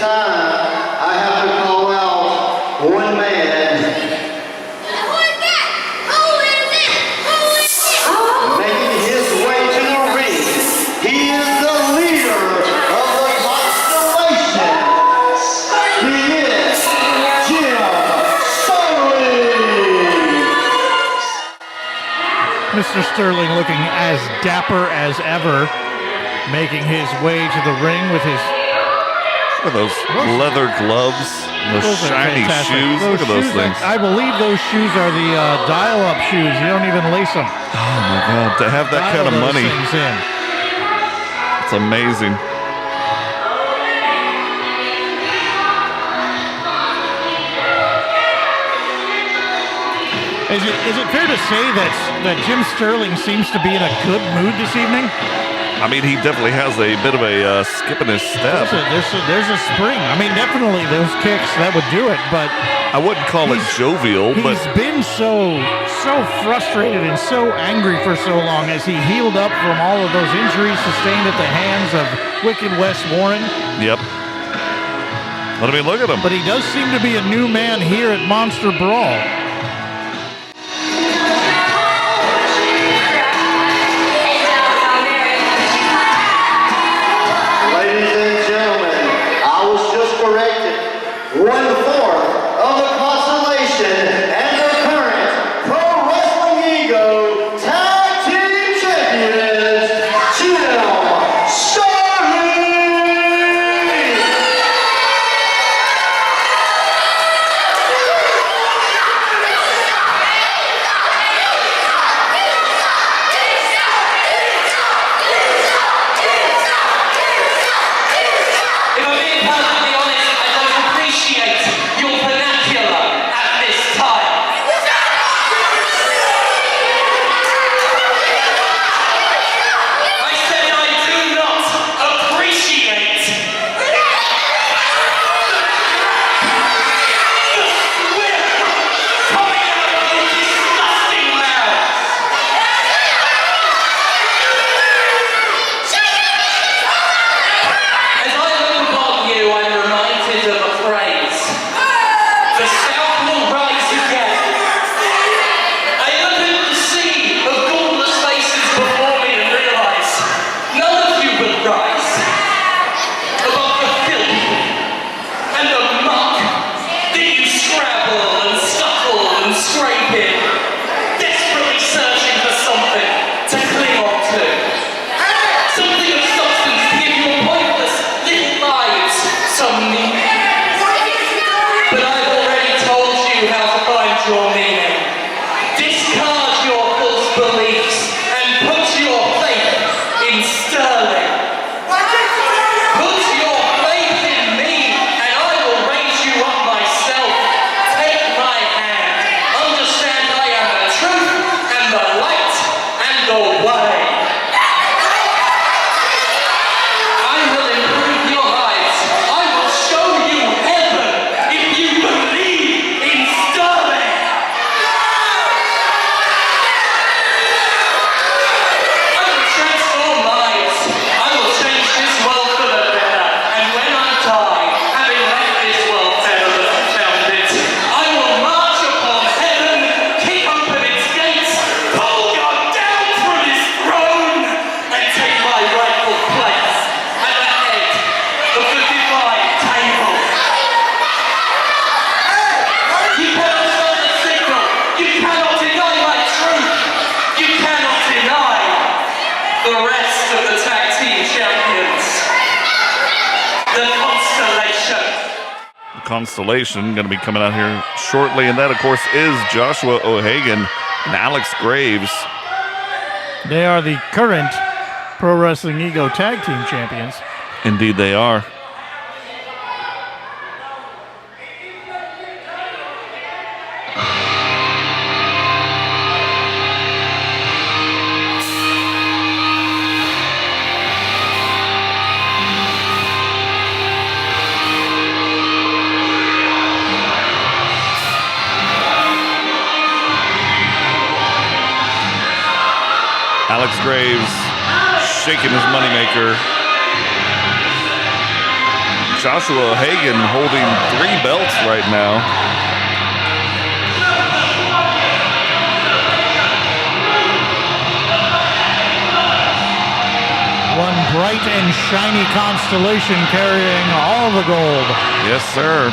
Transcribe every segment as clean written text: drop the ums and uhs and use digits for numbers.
time, I have to call out one man. Who is that? Who is it? Who is it? Making his way to the ring, he is the leader of the Constellation. He is Jim Sterling. Mr. Sterling looking as dapper as ever, making his way to the ring with his... Look at those leather gloves, those shiny shoes. Look at those things. I believe those shoes are the dial-up shoes. You don't even lace them. Oh my God, to have that kind of money. It's amazing. Is it fair to say that Jim Sterling seems to be in a good mood this evening? I mean, he definitely has a bit of a skip in his step. There's a spring. I mean, definitely those kicks, that would do it, but... I wouldn't call it jovial, but... He's been so frustrated and so angry for so long as he healed up from all of those injuries sustained at the hands of Wicked Wes Warren. Yep. But I mean, look at him. But he does seem to be a new man here at Monster Brawl. One-fourth of the Constellation and their current Pro Wrestling Ego Tag Team Champions, Jim Sterling! If I'm being perfectly honest, I don't appreciate your vernacular at this time. I said I do not appreciate the swift coming out of your disgusting mouths. As I look upon you, I'm reminded of a phrase. The South will rise again. I look at the sea of godless faces before me and realize none of you will rise above the filth and the muck that you scrabble and scuffle and scrape in, desperately searching for something to cling on to. Something of substance to give you a pointless little lives some meaning. But I've already told you how to find your meaning. Discard your false beliefs and put your faith in Sterling. Put your faith in me and I will raise you up myself. Take my hand. Understand I am the truth and the light and the way. I will improve your lives. I will show you heaven if you believe in Sterling. I will transform lives. I will change this world for the better. And when I die, having left this world better than I found it, I will march upon heaven, kick open its gates, pull God down from his throne, and take my rightful place at the head of the divine table. You cannot stop the signal. You cannot deny my truth. You cannot deny the rest of the tag team champions. The Constellation. Constellation going to be coming out here shortly, and that, of course, is Joshua O'Hagan and Alex Graves. They are the current Pro Wrestling Ego Tag Team Champions. Indeed, they are. Alex Graves shaking his moneymaker. Joshua O'Hagan holding 3 belts right now. One bright and shiny Constellation carrying all the gold. Yes, sir.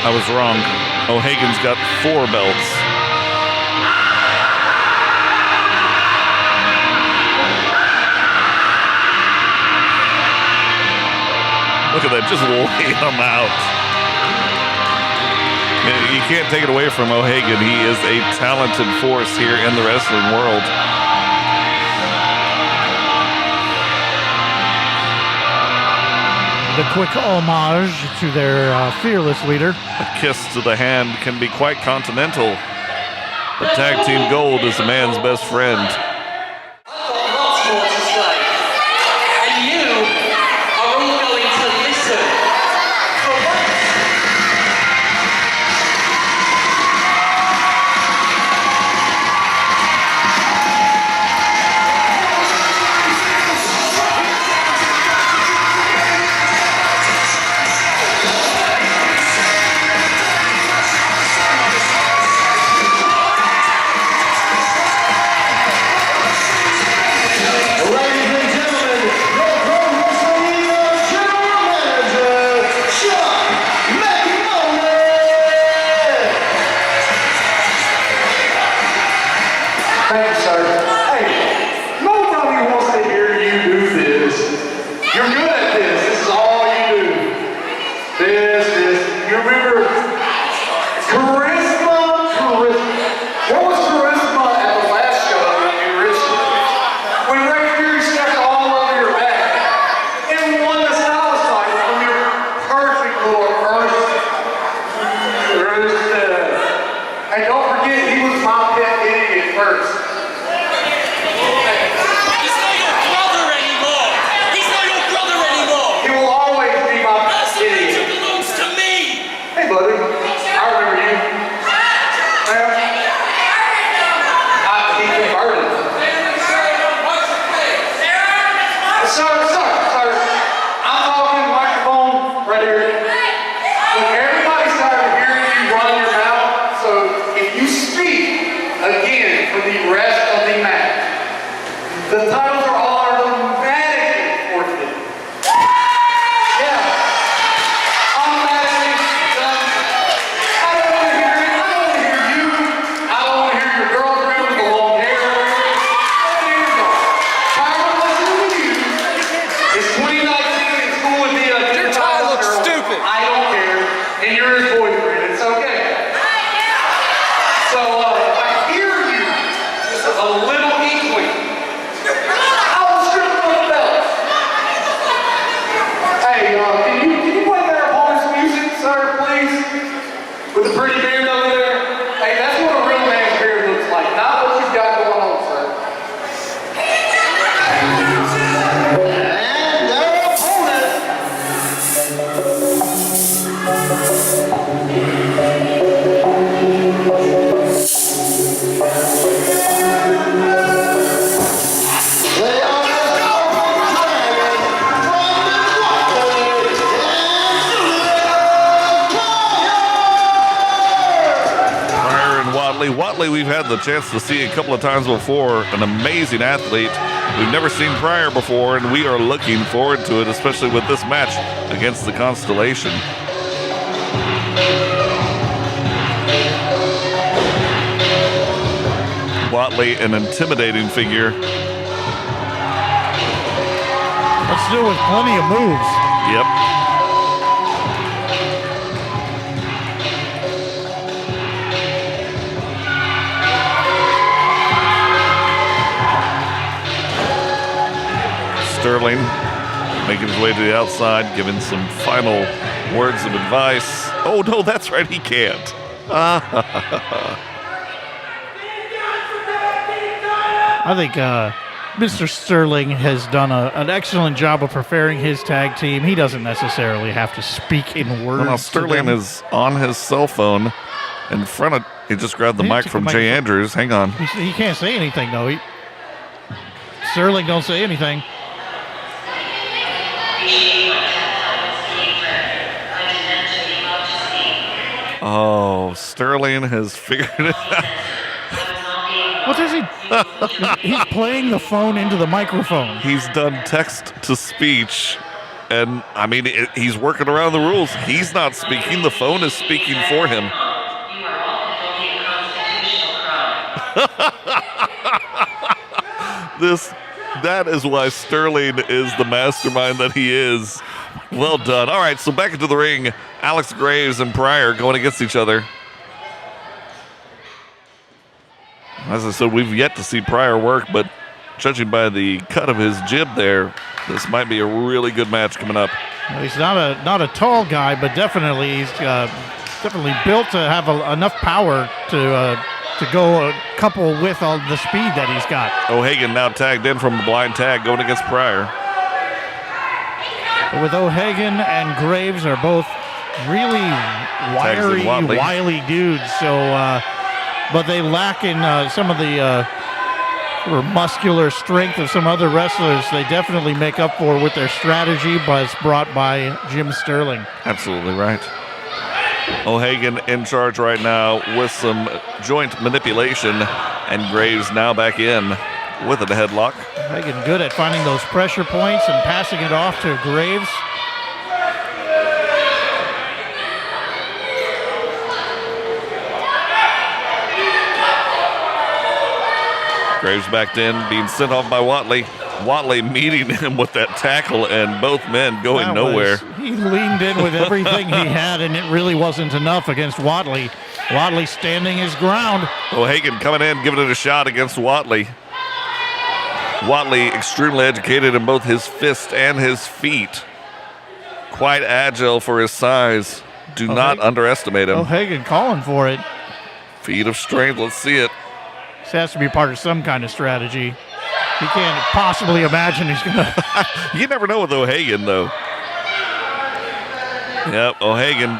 I was wrong. O'Hagan's got 4 belts. Look at that, just laying him out. You can't take it away from O'Hagan. He is a talented force here in the wrestling world. The quick homage to their fearless leader. A kiss to the hand can be quite continental. The tag team gold is a man's best friend. Lots more to say. And you are all going to listen. For once. Thank you, sir. Hey, nobody wants to hear you do this. You're good at this. This is all you do. This. You remember charisma? What was charisma at the last show in Richmond? When Ray Fury stepped all over your back and won the Styles title from your perfect little first. Hey, don't forget, he was my pet idiot first. He's not your brother anymore. He's not your brother anymore. He will always be my That idiot. belongs to me. Hey, buddy. I remember you. Well, he converted. Sir. I'm talking microphone right here. Look, everybody's tired of hearing you run your mouth, so if you speak again for the rest of the match, the titles are automatically forfeited. Yeah. Automatically done. I don't want to hear it. I don't want to hear you. I don't want to hear your girlfriend with the long hair. Tired of listening to you. It's 2019. It's cool with me. Your tie looks stupid. I don't care. And you're his boyfriend. It's okay. So if I hear you just a little inkling, I will strip from the belt. Hey, can you play their opponent's music, sir, please? With the pretty beard over there? Hey, that's what a real man's beard looks like, not what you've got going on, sir. And their opponent. They are the Golden Dragon from Pryor and Watley. Watley, we've had the chance to see a couple of times before. An amazing athlete. We've never seen Pryor before, and we are looking forward to it, especially with this match against the Constellation. Watley, an intimidating figure. But still with plenty of moves. Yep. Sterling making his way to the outside, giving some final words of advice. Oh, no, that's right, he can't. I think Mr. Sterling has done an excellent job of preparing his tag team. He doesn't necessarily have to speak in words. Well, now to Sterling them. is on his cell phone in front of. He just grabbed the He mic took from the Jay microphone. Andrews. Hang on. He can't say anything, though. Sterling don't say anything. Oh, Sterling has figured it out. What is he? He's playing the phone into the microphone. He's done text to speech, and I mean, he's working around the rules. He's not speaking. The phone is speaking for him. That is why Sterling is the mastermind that he is. Well done. All right, so back into the ring. Alex Graves and Pryor going against each other. As I said, we've yet to see Pryor work, but judging by the cut of his jib there, this might be a really good match coming up. Well, he's not a tall guy, but definitely he's definitely built to have enough power to go a couple with all the speed that he's got. O'Hagan now tagged in from the blind tag going against Pryor. But with O'Hagan and Graves are both really wiry, Watley. wily dudes. So, but they lack in some of the muscular strength of some other wrestlers. They definitely make up for with their strategy, but it's brought by Jim Sterling. Absolutely right. O'Hagan in charge right now with some joint manipulation, and Graves now back in with a headlock. O'Hagan good at finding those pressure points and passing it off to Graves. Graves backed in, being sent off by Watley. Watley meeting him with that tackle, and both men going That nowhere. He leaned in with everything he had, and it really wasn't enough against Watley. Watley standing his ground. O'Hagan coming in, giving it a shot against Watley. Watley extremely educated in both his fist and his feet. Quite agile for his size. Do not underestimate him. O'Hagan calling for it. Feet of strength, let's see it. This has to be part of some kind of strategy. He can't possibly imagine he's going to... You never know with O'Hagan, though. Yep, O'Hagan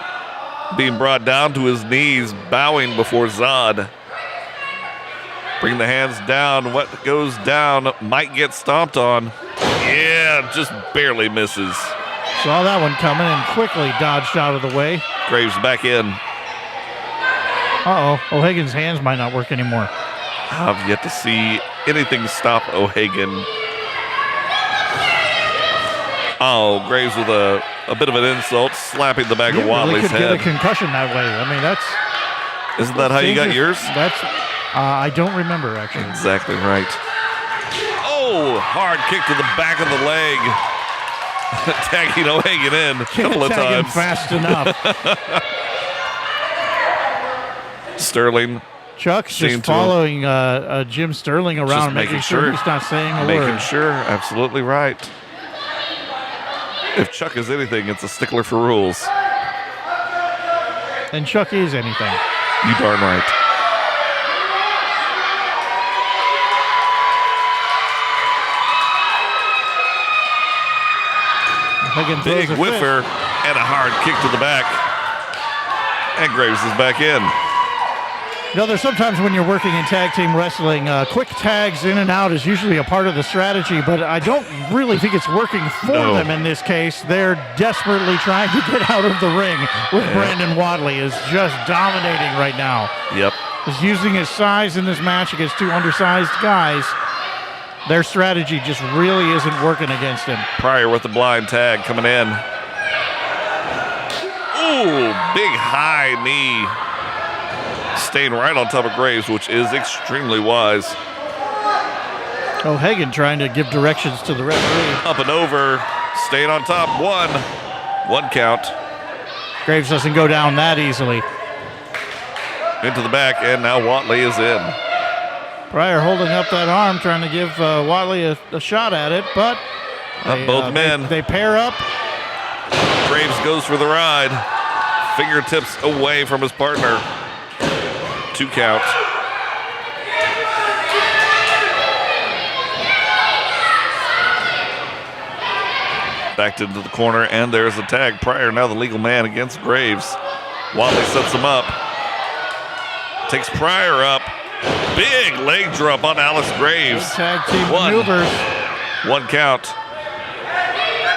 being brought down to his knees, bowing before Zod. Bring the hands down. What goes down might get stomped on. Yeah, just barely misses. Saw that one coming and quickly dodged out of the way. Graves back in. Uh-oh, O'Hagan's hands might not work anymore. I've yet to see anything stop O'Hagan. Oh, Graves with a bit of an insult, slapping the back You of really Watley's could get head. a concussion that way. I mean, that's... Isn't that how you got yours? That's... I don't remember, actually. Exactly right. Oh, hard kick to the back of the leg. Tagging O'Hagan in a couple of Tag him times. fast enough. Sterling Chuck's Seen just to him. following Jim Sterling around, just making making sure sure. he's not saying a making word. sure. Absolutely right. If Chuck is anything, it's a stickler for rules. And Chuck is anything. You darn right. O'Hagan Big throws a fist. whiffer and a hard kick to the back. And Graves is back in. You know, there's sometimes when you're working in tag team wrestling, quick tags in and out is usually a part of the strategy, but I don't really think it's working for No. them in this case. They're desperately trying to get out of the ring with Brandon Watley is just dominating right now. Yep. He's using his size in this match against two undersized guys. Their strategy just really isn't working against him. Pryor with the blind tag coming in. Ooh, big high knee. Staying right on top of Graves, which is extremely wise. O'Hagan trying to give directions to the referee. Up and over, staying on top. One count. Graves doesn't go down that easily. Into the back, and now Watley is in. Pryor holding up that arm, trying to give Watley a shot at it, but Both men. They pair up. Graves goes for the ride. Fingertips away from his partner. 2 count. Backed into the corner, and there's a tag. Pryor now the legal man against Graves. Watley sets him up. Takes Pryor up. Big leg drop on Alex Graves. Good tag team One. maneuvers. 1 count.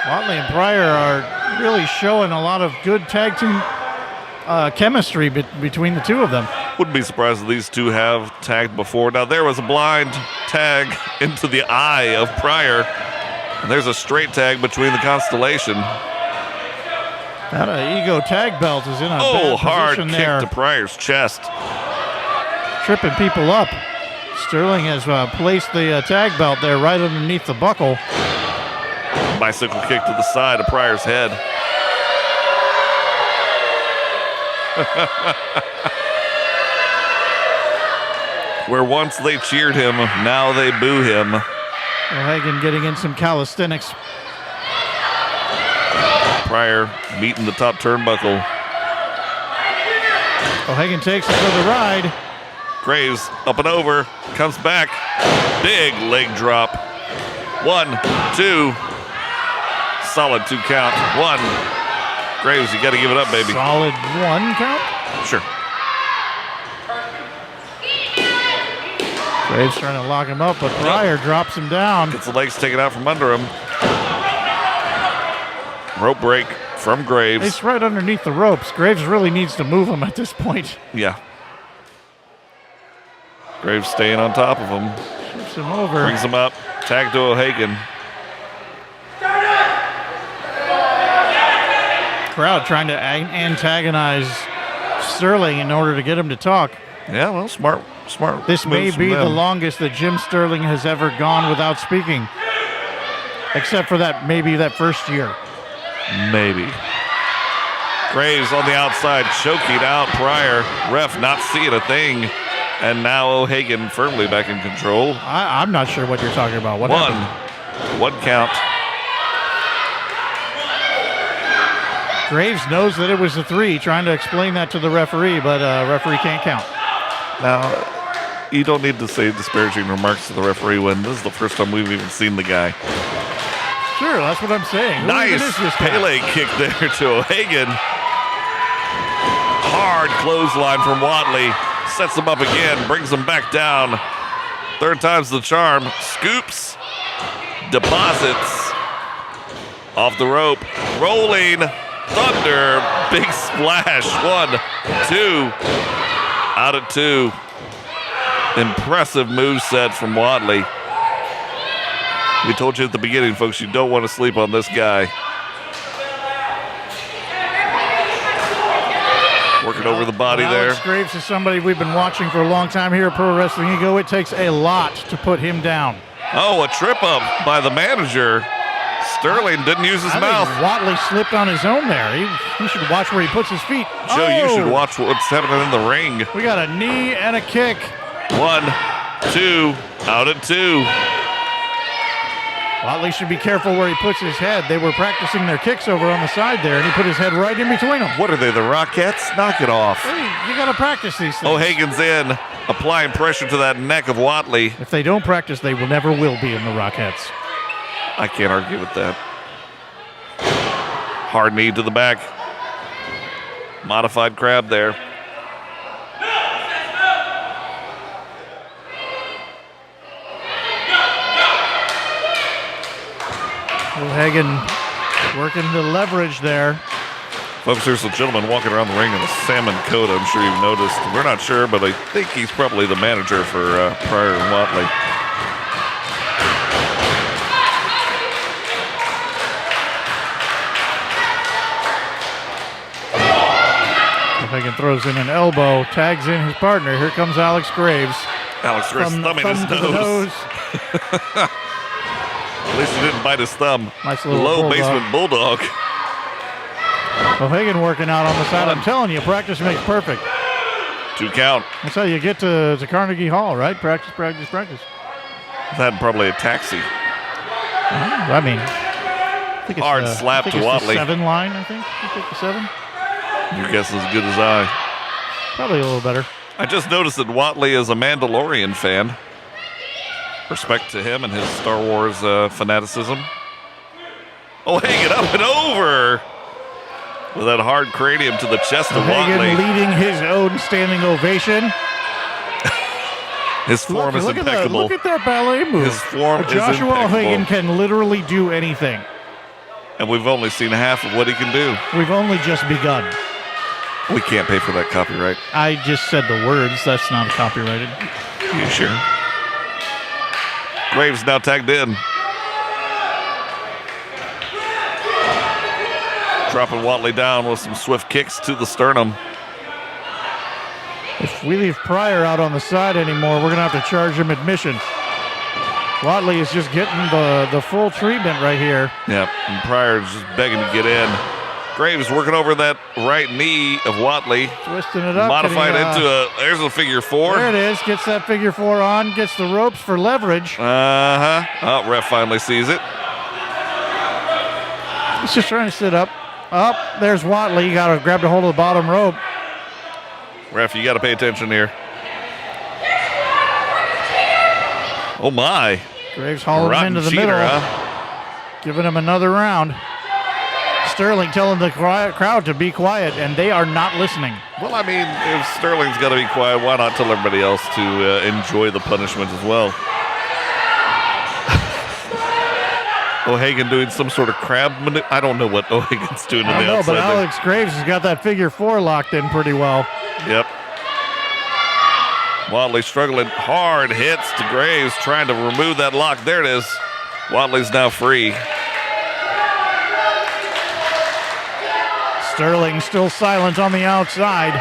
Watley and Pryor are really showing a lot of good tag team chemistry between the two of them. Wouldn't be surprised if these two have tagged before. Now there was a blind tag into the eye of Pryor. And there's a straight tag between the Constellation. That ego tag belt is in a Oh, bad hard position kick there, to Pryor's chest. tripping people up. Sterling has placed the tag belt there right underneath the buckle. Bicycle kick to the side of Pryor's head. Where once they cheered him, now they boo him. O'Hagan getting in some calisthenics. Pryor meeting the top turnbuckle. O'Hagan takes it for the ride. Graves up and over, comes back. Big leg drop. 1, 2. Solid 2 count. 1. Graves, you got to give it up, baby. Solid 1 count. Sure. Graves trying to lock him up, but Pryor drops him down. Gets the legs taken out from under him. Rope break from Graves. It's right underneath the ropes. Graves really needs to move him at this point. Yeah. Graves staying on top of him. Shifts him over. Brings him up. Tag to O'Hagan. Crowd trying to antagonize Sterling in order to get him to talk. Yeah, well, smart. This may moves be from the them. longest that Jim Sterling has ever gone without speaking. Except for maybe that first year. Maybe. Graves on the outside, choking out Pryor. Ref not seeing a thing. And now O'Hagan firmly back in control. I'm not sure what you're talking about. What happened? 1 count. Graves knows that it was a 3, trying to explain that to the referee, but referee can't count. Now, you don't need to say disparaging remarks to the referee when this is the first time we've even seen the guy. Sure, that's what I'm saying. Who even Nice is this guy? Pele kick there to O'Hagan. Hard clothesline from Watley. Sets him up again, brings him back down. 3rd time's the charm. Scoops. Deposits. Off the rope. Rolling. Thunder. Big splash. 1, 2. Out at 2. Impressive moveset from Watley. We told you at the beginning, folks, you don't want to sleep on this guy. Working over the body there. Alex Graves is somebody we've been watching for a long time here at Pro Wrestling Ego. It takes a lot to put him down. Oh, a trip up by the manager. Sterling didn't use his I mouth. think Watley slipped on his own there. He should watch where he puts his feet. Joe, you Oh! should watch what's happening in the ring. We got a knee and a kick. 1, 2, out at 2. Watley should be careful where he puts his head. They were practicing their kicks over on the side there, and he put his head right in between them. What are they, the Rockettes? Knock it off. Hey, you got to practice these things. O'Hagan's in, applying pressure to that neck of Watley. If they don't practice, they will never will be in the Rockettes. I can't argue with that. Hard knee to the back. Modified crab there. O'Hagan working the leverage there. Folks, there's a gentleman walking around the ring in a salmon coat. I'm sure you've noticed. We're not sure, but I think he's probably the manager for Pryor and Watley. O'Hagan throws in an elbow, tags in his partner. Here comes Alex Graves. Alex Graves thumbing his thumb to the nose. At least he didn't bite his thumb. Nice little Low bulldog. basement bulldog. O'Hagan working out on the side. I'm telling you, practice makes perfect. 2 count. That's how you get to Carnegie Hall, right? Practice, practice, practice. That probably a taxi. I mean, I think it's Hard slap I think to it's Watley. The 7 line, I think. You take the 7? Your guess is as good as I. Probably a little better. I just noticed that Watley is a Mandalorian fan. Respect to him and his Star Wars fanaticism. O'Hagan up and over with that hard cranium to the chest of O'Hagan Watley. leading his own standing ovation. His form is look impeccable. Look at that ballet move. His form is Joshua impeccable. O'Hagan can literally do anything. And we've only seen half of what he can do. We've only just begun. We can't pay for that copyright. I just said the words. That's not copyrighted. You sure? Graves now tagged in. Dropping Watley down with some swift kicks to the sternum. If we leave Pryor out on the side anymore, we're going to have to charge him admission. Watley is just getting the full treatment right here. Yep, and Pryor is just begging to get in. Graves working over that right knee of Watley. Twisting it up. Modified into there's a figure four. There it is. Gets that figure four on. Gets the ropes for leverage. Oh, ref finally sees it. He's just trying to sit up. Up. There's Watley. You got to grab the hold of the bottom rope. Ref, you got to pay attention here. Oh, my. Graves hauling him Rotten into the cheater, middle. huh? Giving him another round. Sterling telling the crowd to be quiet, and they are not listening. Well, I mean, if Sterling's got to be quiet, why not tell everybody else to enjoy the punishment as well? O'Hagan doing some sort of crab maneuver. I don't know what O'Hagan's doing in I the don't know, outside but there. Alex Graves has got that figure four locked in pretty well. Yep. Watley struggling. Hard hits to Graves, trying to remove that lock. There it is. Watley's now free. Sterling still silent on the outside.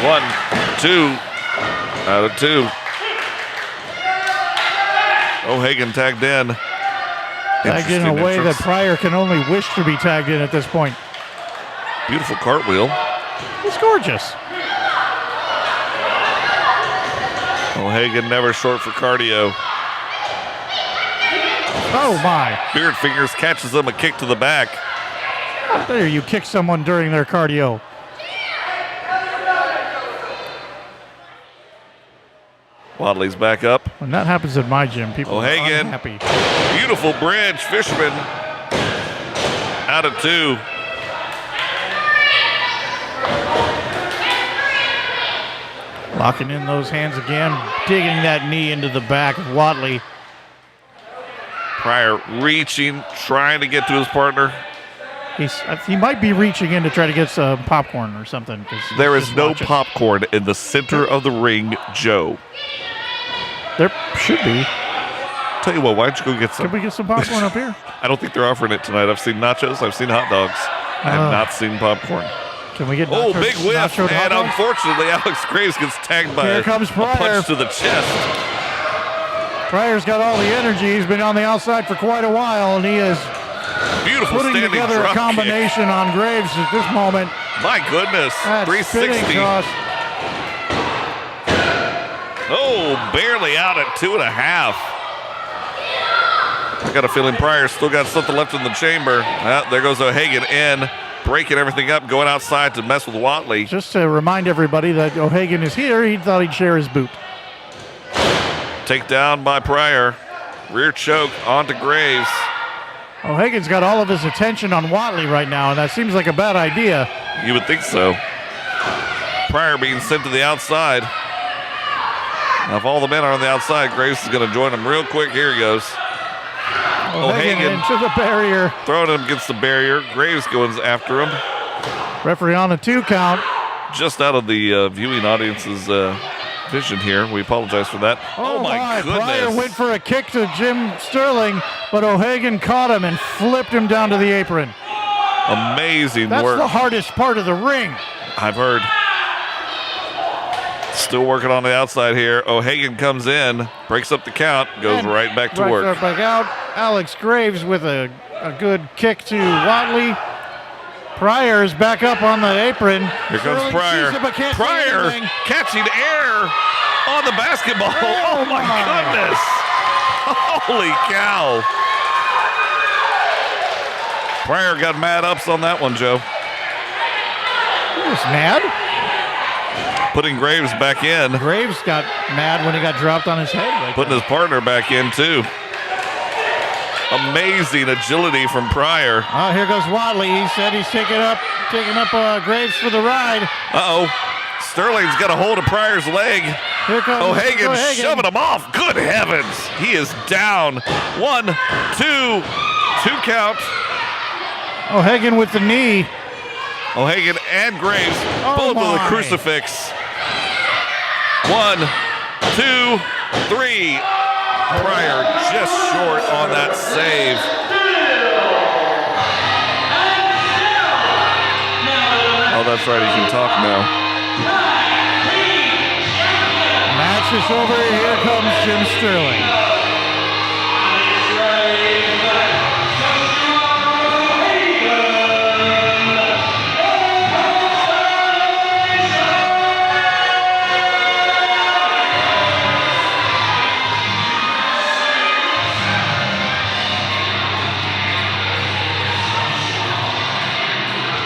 One, two, out of two. O'Hagan tagged in. Tagged in a Interesting way that entrance. Pryor can only wish to be tagged in at this point. Beautiful cartwheel. It's gorgeous. O'Hagan never short for cardio. Oh my. Beard Fingers catches him a kick to the back. How dare you kick someone during their cardio? Watley's back up. When that happens at my gym, people are O'Hagan. unhappy. Beautiful bridge. Fisherman out of two. Locking in those hands again, digging that knee into the back of Watley. Pryor reaching, trying to get to his partner. He might be reaching in to try to get some popcorn or something. There is no popcorn in the center of the ring, Joe. There should be. Tell you what, why don't you go get some? Can we get some popcorn up here? I don't think they're offering it tonight. I've seen nachos. I've seen hot dogs. I have not seen popcorn. Can we get Oh, nacho- big whiff. nachoed hot And dogs? unfortunately, Alex Graves gets tagged by Here a comes Pryor. punch to the chest. Pryor's got all the energy. He's been on the outside for quite a while, and he is Beautiful putting standing together a drop kick. combination on Graves at this moment. My goodness. That 360. spinning cross. Oh, barely out at 2.5. I got a feeling Pryor still got something left in the chamber. There goes O'Hagan in, breaking everything up, going outside to mess with Watley. Just to remind everybody that O'Hagan is here, he thought he'd share his boot. Takedown by Pryor. Rear choke onto Graves. O'Hagan's got all of his attention on Watley right now, and that seems like a bad idea. You would think so. Pryor being sent to the outside. Now, if all the men are on the outside, Graves is going to join them real quick. Here he goes. O'Hagan into the barrier. throwing him against the barrier. Graves goes after him. Referee on a 2 count. Just out of the viewing audience's vision here. We apologize for that. Oh my goodness. Pryor went for a kick to Jim Sterling, but O'Hagan caught him and flipped him down to the apron. Amazing That's work. the hardest part of the ring. I've heard. Still working on the outside here. O'Hagan comes in, breaks up the count, goes And right back to right work. back out. Alex Graves with a good kick to Watley. Pryor is back up on the apron. Here comes Sterling Pryor. sees it, but can't say Pryor anything. catching air on the basketball. Oh my goodness. Holy cow. Pryor got mad ups on that one, Joe. He was mad. Putting Graves back in. Graves got mad when he got dropped on his head. Like Putting his partner back in, too. Amazing agility from Pryor. Oh, here goes Watley. He said he's taking up Graves for the ride. Uh-oh. Sterling's got a hold of Pryor's leg. Here comes O'Hagan shoving him off. Good heavens. He is down. 1, 2, 2 count. O'Hagan with the knee. O'Hagan and Graves, both with a crucifix. 1, 2, 3. Pryor just short on that save. Oh, that's right. He can talk now. Match is over. Here comes Jim Sterling.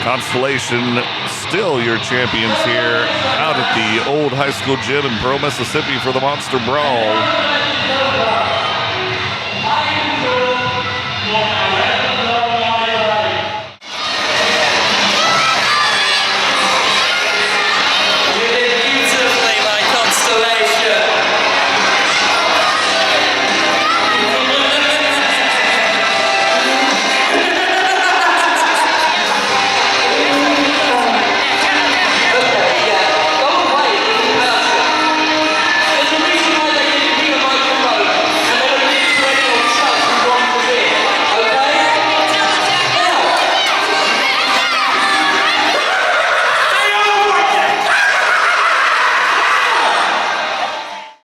Constellation still your champions here out at the old high school gym in Pearl, Mississippi for the Monster Brawl.